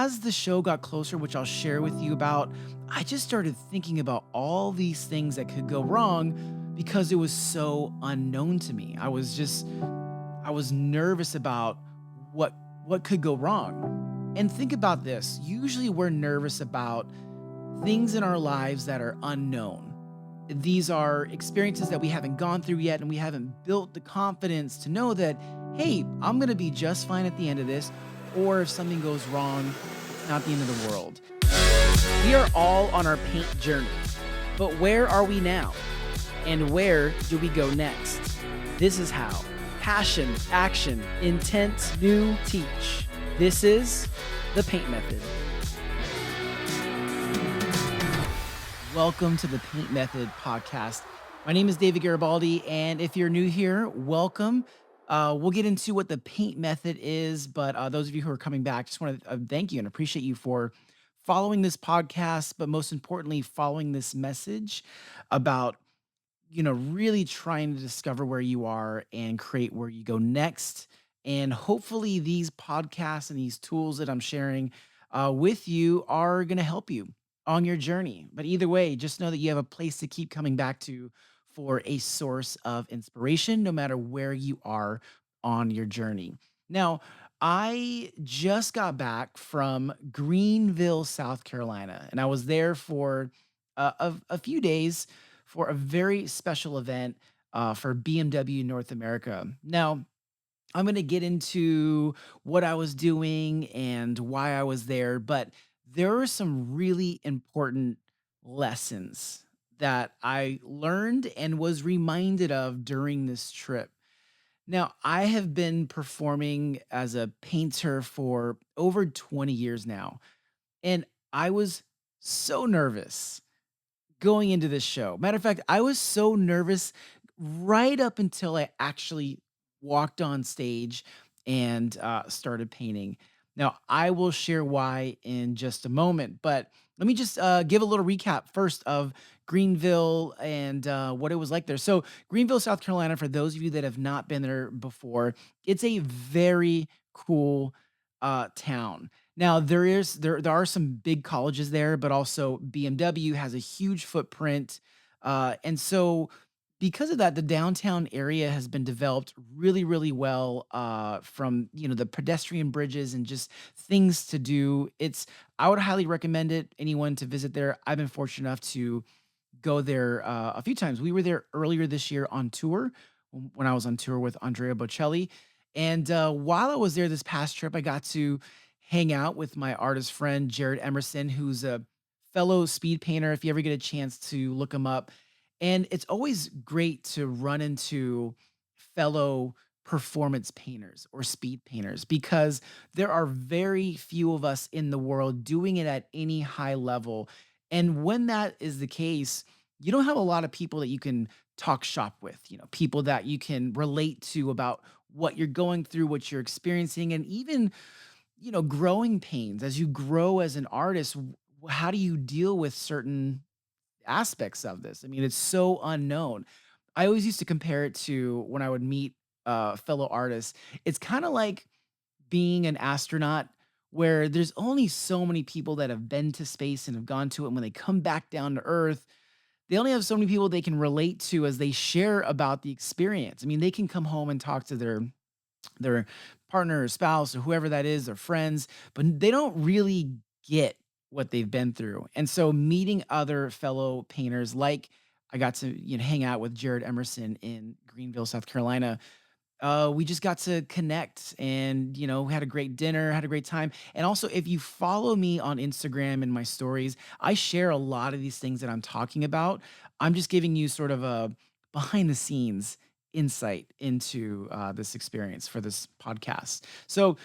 as the show got closer, which I'll share with you about, I just started thinking about all these things that could go wrong because it was so unknown to me. I was nervous about what could go wrong. And think about this. Usually we're nervous about things in our lives that are unknown. These are experiences that we haven't gone through yet, and we haven't built the confidence to know that, hey, I'm going to be just fine at the end of this. Or if something goes wrong, it's not the end of the world. We are all on our paint journey, but where are we now? And where do we go next? This is how passion, action, intent, new, teach. This is the paint method. Welcome to the Paint Method podcast. My name is David Garibaldi, and if you're new here, welcome. We'll get into what the paint method is, but those of you who are coming back, just want to thank you and appreciate you for following this podcast, but most importantly, following this message about really trying to discover where you are and create where you go next. And hopefully, these podcasts and these tools that I'm sharing with you are going to help you on your journey. But either way, just know that you have a place to keep coming back to for a source of inspiration, no matter where you are on your journey. Now, I just got back from Greenville, South Carolina, and I was there for a few days for a very special event for BMW North America. Now, I'm going to get into what I was doing and why I was there, but there are some really important lessons that I learned and was reminded of during this trip. Now, I have been performing as a painter for over 20 years now, and I was so nervous going into this show. Matter of fact, I was so nervous right up until I actually walked on stage and started painting. Now, I will share why in just a moment, but let me just give a little recap first of Greenville and what it was like there. So, Greenville, South Carolina, for those of you that have not been there before, it's a very cool town. Now there are some big colleges there, but also BMW has a huge footprint, and so because of that, the downtown area has been developed really, really well. From the pedestrian bridges and just things to do. I would highly recommend it. Anyone to visit there. I've been fortunate enough to go there a few times. We were there earlier this year on tour when I was on tour with Andrea Bocelli. And while I was there this past trip, I got to hang out with my artist friend, Jared Emerson, who's a fellow speed painter. If you ever get a chance to look him up, and it's always great to run into fellow performance painters or speed painters because there are very few of us in the world doing it at any high level. And when that is the case, you don't have a lot of people that you can talk shop with, people that you can relate to about what you're going through, what you're experiencing, and even, growing pains. As you grow as an artist, how do you deal with certain aspects of this? I mean, it's so unknown. I always used to compare it to when I would meet fellow artists. It's kind of like being an astronaut where there's only so many people that have been to space and have gone to it. And when they come back down to Earth, they only have so many people they can relate to as they share about the experience. I mean, they can come home and talk to their partner or spouse or whoever that is, their friends, but they don't really get what they've been through. And so meeting other fellow painters, like I got to hang out with Jared Emerson in Greenville, South Carolina. We just got to connect and we had a great dinner, had a great time. And also, if you follow me on Instagram and my stories, I share a lot of these things that I'm talking about. I'm just giving you sort of a behind the scenes insight into this experience for this podcast. So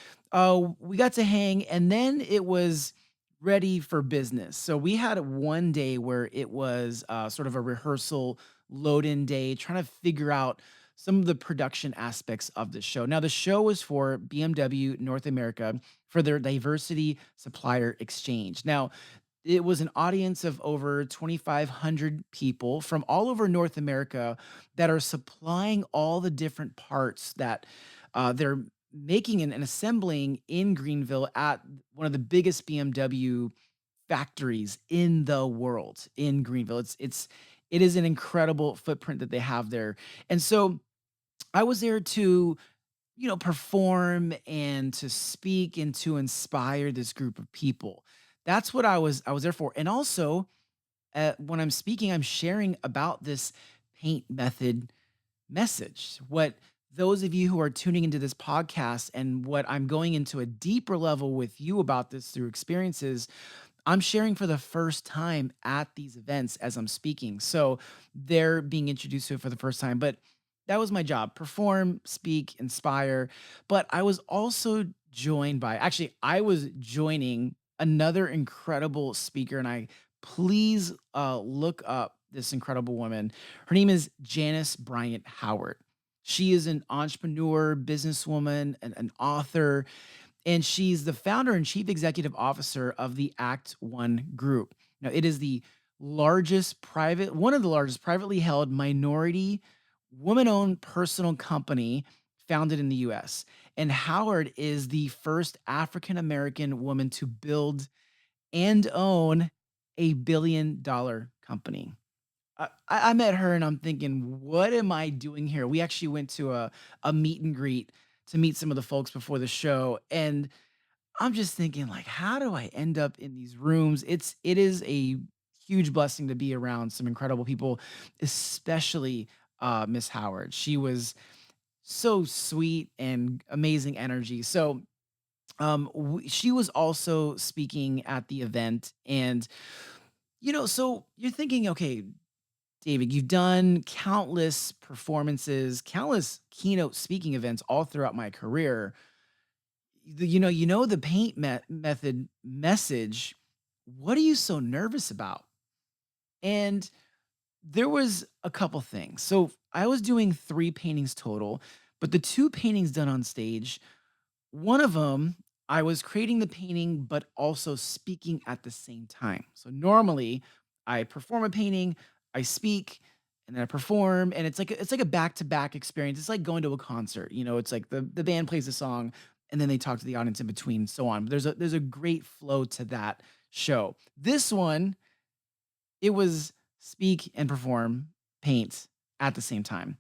we got to hang, and then it was ready for business. So we had one day where it was sort of a rehearsal load in day, trying to figure out some of the production aspects of the show. Now, the show was for BMW North America for their diversity supplier exchange. Now, it was an audience of over 2,500 people from all over North America that are supplying all the different parts that their making and assembling in Greenville at one of the biggest BMW factories in the world in Greenville. It is an incredible footprint that they have there. And so I was there to, perform and to speak and to inspire this group of people. That's what I was there for. And also, when I'm speaking, I'm sharing about this paint method message. What those of you who are tuning into this podcast and what I'm going into a deeper level with you about this through experiences, I'm sharing for the first time at these events as I'm speaking. So they're being introduced to it for the first time. But that was my job: perform, speak, inspire. But I was also joined by, actually, I was joining another incredible speaker. And I please look up this incredible woman. Her name is Janice Bryant Howard. She is an entrepreneur, businesswoman, an author, and she's the founder and chief executive officer of the Act One Group. Now, it is the one of the largest privately held minority, woman owned personal company founded in the US. And Howard is the first African American woman to build and own a $1 billion company. I met her and I'm thinking, what am I doing here? We actually went to a meet and greet to meet some of the folks before the show. And I'm just thinking, like, how do I end up in these rooms? It is a huge blessing to be around some incredible people, especially Miss Howard. She was so sweet and amazing energy. So she was also speaking at the event. And so you're thinking, okay, David, you've done countless performances, countless keynote speaking events all throughout my career. The paint method message. What are you so nervous about? And there was a couple things. So I was doing 3 paintings total, but the 2 paintings done on stage, one of them, I was creating the painting, but also speaking at the same time. So normally, I perform a painting, I speak, and then I perform, and it's like a back-to-back experience. It's like going to a concert. It's like the band plays a song, and then they talk to the audience in between, so on. There's a great flow to that show. This one, it was speak and perform, paint at the same time.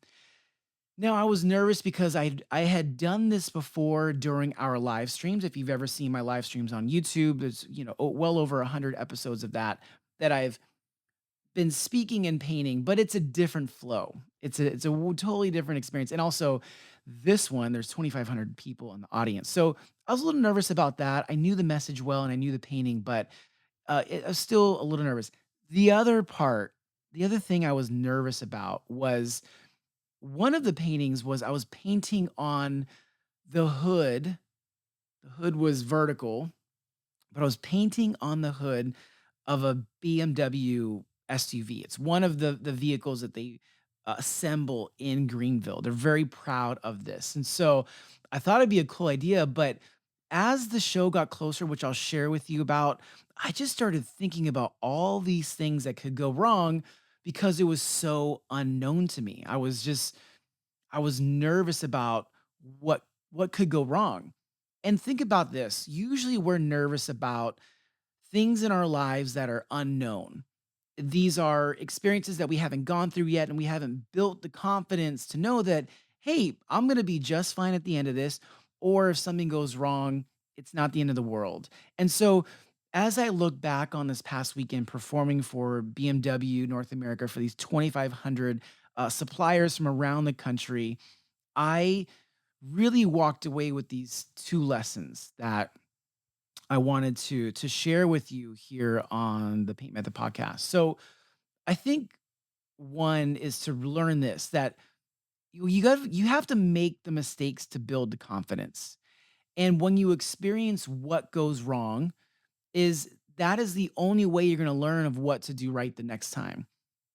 Now, I was nervous because I had done this before during our live streams. If you've ever seen my live streams on YouTube, there's, well over 100 episodes of that I've been speaking and painting, but it's a different flow. It's a totally different experience. And also this one, there's 2,500 people in the audience. So I was a little nervous about that. I knew the message well and I knew the painting, but I was still a little nervous. The other part, the other thing I was nervous about was one of the paintings was I was painting on the hood. The hood was vertical, but I was painting on the hood of a BMW SUV. It's one of the vehicles that they assemble in Greenville. They're very proud of this. And so I thought it'd be a cool idea, but as the show got closer, which I'll share with you about, I just started thinking about all these things that could go wrong because it was so unknown to me. I was nervous about what could go wrong. And think about this. Usually we're nervous about things in our lives that are unknown. These are experiences that we haven't gone through yet and we haven't built the confidence to know that, hey, I'm going to be just fine at the end of this, or if something goes wrong, it's not the end of the world. And so as I look back on this past weekend performing for BMW North America for these 2,500 suppliers from around the country, I really walked away with these 2 lessons that I wanted to share with you here on the Paint Method podcast. So, I think one is to learn this, that you have to make the mistakes to build the confidence. And when you experience what goes wrong, that is the only way you're going to learn of what to do right the next time.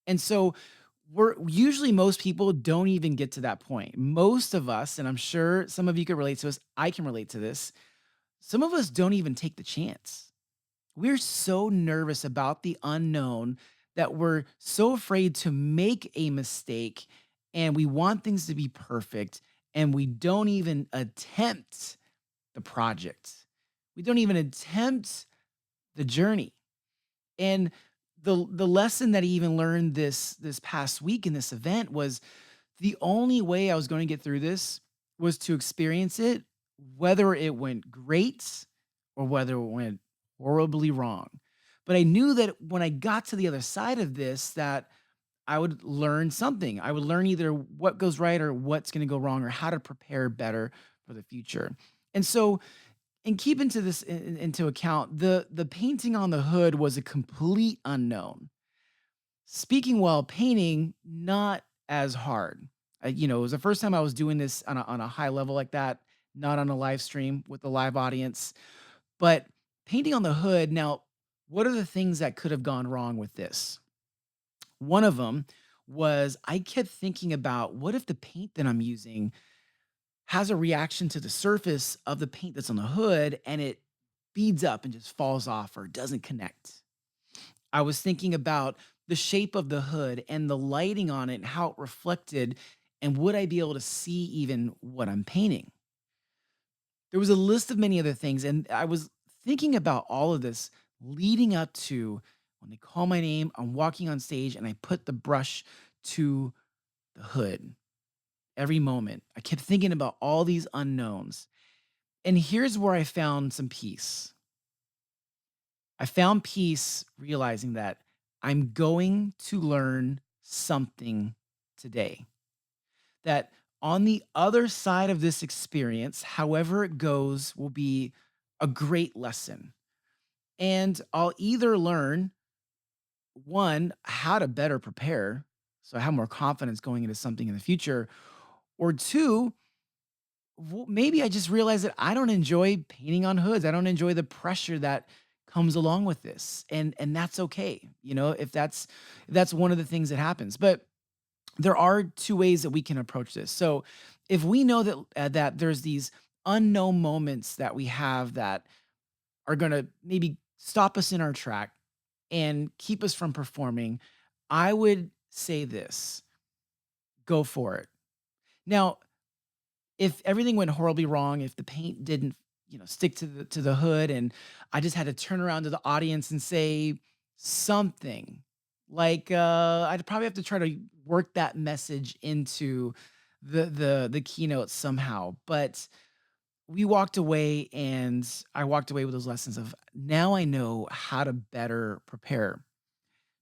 And so we're usually, most people don't even get to that point. Most of us, and I'm sure some of you can relate to this, I can relate to this. Some of us don't even take the chance. We're so nervous about the unknown that we're so afraid to make a mistake, and we want things to be perfect. and we don't even attempt the project. We don't even attempt the journey. And the lesson that I even learned this past week in this event was the only way I was going to get through this was to experience it, whether it went great or whether it went horribly wrong. But I knew that when I got to the other side of this, that I would learn something. I would learn either what goes right or what's going to go wrong or how to prepare better for the future. And so, and keep into this into account, the painting on the hood was a complete unknown. Speaking while painting, not as hard. It was the first time I was doing this on a high level like that, not on a live stream with a live audience, but painting on the hood. Now, what are the things that could have gone wrong with this? One of them was I kept thinking about what if the paint that I'm using has a reaction to the surface of the paint that's on the hood and it beads up and just falls off or doesn't connect. I was thinking about the shape of the hood and the lighting on it and how it reflected, and would I be able to see even what I'm painting? There was a list of many other things, and I was thinking about all of this leading up to when they call my name, I'm walking on stage and I put the brush to the hood every moment. I kept thinking about all these unknowns. And here's where I found some peace. I found peace realizing that I'm going to learn something today. That on the other side of this experience, however it goes, will be a great lesson. And I'll either learn one, how to better prepare. So I have more confidence going into something in the future. Or two, maybe I just realized that I don't enjoy painting on hoods. I don't enjoy the pressure that comes along with this. And that's okay. If that's one of the things that happens. But there are two ways that we can approach this. So if we know that there's these unknown moments that we have that are going to maybe stop us in our track and keep us from performing, I would say this: go for it. Now, if everything went horribly wrong, if the paint didn't, stick to the hood, and I just had to turn around to the audience and say something like, I'd probably have to try to work that message into the keynote somehow. But we walked away, and I walked away with those lessons of now I know how to better prepare.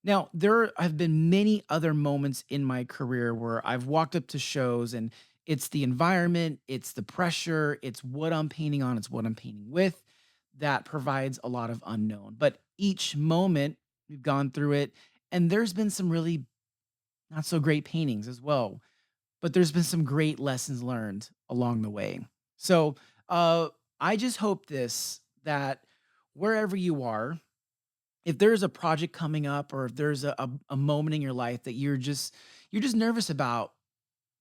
Now, there have been many other moments in my career where I've walked up to shows and it's the environment, it's the pressure, it's what I'm painting on, it's what I'm painting with that provides a lot of unknown. But each moment we've gone through it, and there's been some really not so great paintings as well, but there's been some great lessons learned along the way. So, I just hope this that wherever you are, if there's a project coming up or if there's a moment in your life that you're just nervous about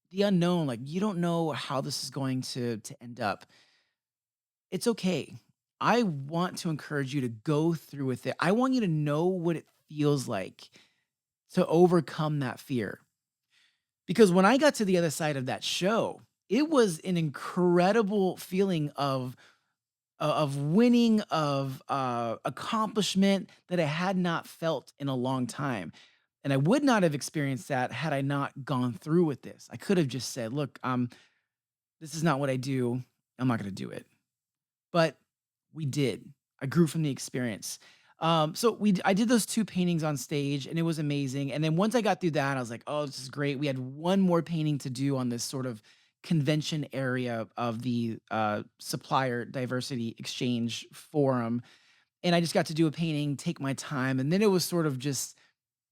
the unknown, like you don't know how this is going to end up, it's okay. I want to encourage you to go through with it. I want you to know what it feels like to overcome that fear. Because when I got to the other side of that show, it was an incredible feeling of winning, of accomplishment that I had not felt in a long time. And I would not have experienced that had I not gone through with this. I could have just said, look, this is not what I do. I'm not going to do it. But we did. I grew from the experience. I did those two paintings on stage, and it was amazing. And then once I got through that, I was like, oh, this is great. We had one more painting to do on this sort of convention area of the supplier diversity exchange forum. And I just got to do a painting, take my time, and then it was sort of just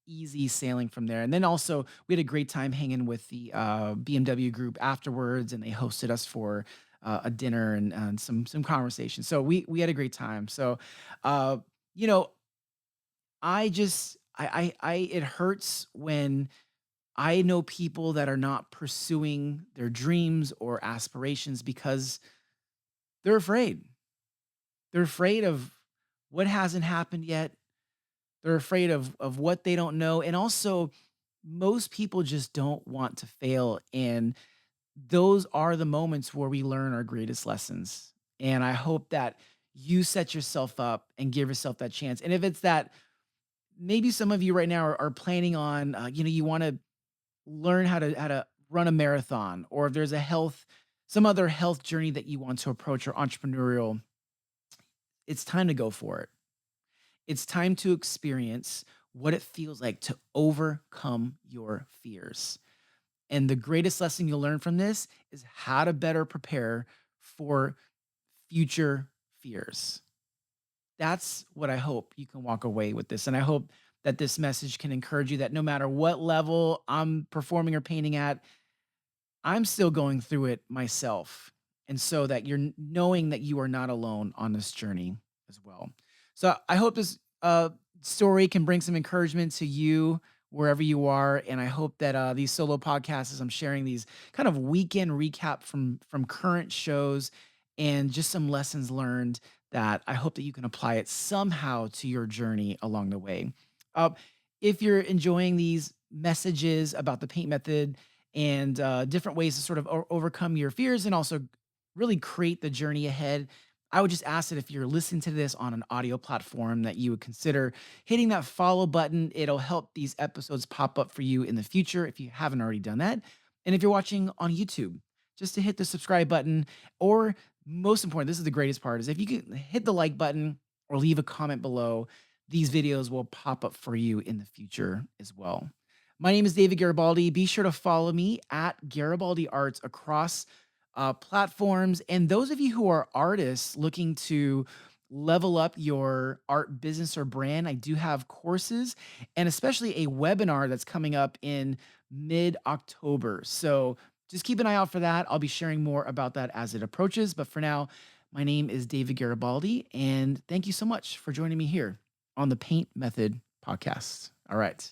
easy sailing from there. And then also we had a great time hanging with the BMW group afterwards, and they hosted us for a dinner and some conversation. So we had a great time. So uh, you know, I just I it hurts when I know people that are not pursuing their dreams or aspirations because they're afraid. They're afraid of what hasn't happened yet. They're afraid of what they don't know. And also, most people just don't want to fail. And those are the moments where we learn our greatest lessons. And I hope that you set yourself up and give yourself that chance. And if it's that maybe some of you right now are planning on, you want to learn how to run a marathon, or if there's some other health journey that you want to approach or entrepreneurial, it's time to go for it. It's time to experience what it feels like to overcome your fears. And the greatest lesson you'll learn from this is how to better prepare for future fears. That's what I hope you can walk away with this. And I hope that this message can encourage you that no matter what level I'm performing or painting at, I'm still going through it myself. And so that you're knowing that you are not alone on this journey as well. So I hope this story can bring some encouragement to you wherever you are. And I hope that these solo podcasts, as I'm sharing these kind of weekend recap from current shows and just some lessons learned, that I hope that you can apply it somehow to your journey along the way. Uh, if you're enjoying these messages about the paint method and different ways to sort of overcome your fears and also really create the journey ahead, I would just ask that if you're listening to this on an audio platform, that you would consider hitting that follow button. It'll help these episodes pop up for you in the future if you haven't already done that. And if you're watching on YouTube, just to hit the subscribe button, or most important, this is the greatest part, is if you can hit the like button or leave a comment below, these videos will pop up for you in the future as well. My name is David Garibaldi. Be sure to follow me at Garibaldi Arts across platforms. And those of you who are artists looking to level up your art business or brand, I do have courses and especially a webinar that's coming up in mid October. So just keep an eye out for that. I'll be sharing more about that as it approaches. But for now, my name is David Garibaldi. And thank you so much for joining me here on the Paint Method podcast. All right.